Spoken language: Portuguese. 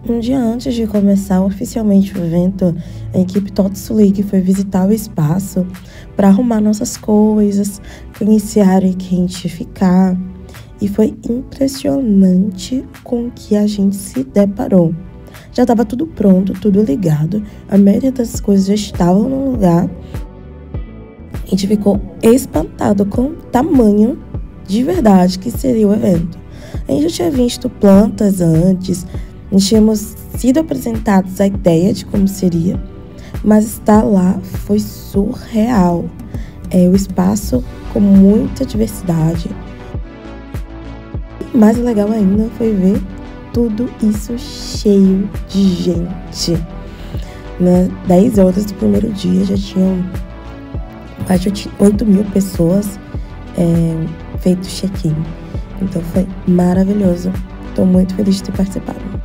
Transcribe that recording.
Um dia antes de começar oficialmente o evento, a equipe TOTS League foi visitar o espaço para arrumar nossas coisas, conhecer a área que a gente ia ficar. E foi impressionante com o que a gente se deparou. Já estava tudo pronto, tudo ligado, a maioria das coisas já estavam no lugar. A gente ficou espantado com o tamanho de verdade que seria o evento. A gente já tinha visto plantas antes, nós tínhamos sido apresentados a ideia de como seria, mas estar lá foi surreal. O espaço com muita diversidade. E mais legal ainda foi ver tudo isso cheio de gente. Nas 10 horas do primeiro dia já tinham mais de 8.000 pessoas feito check-in. Então foi maravilhoso. Estou muito feliz de ter participado.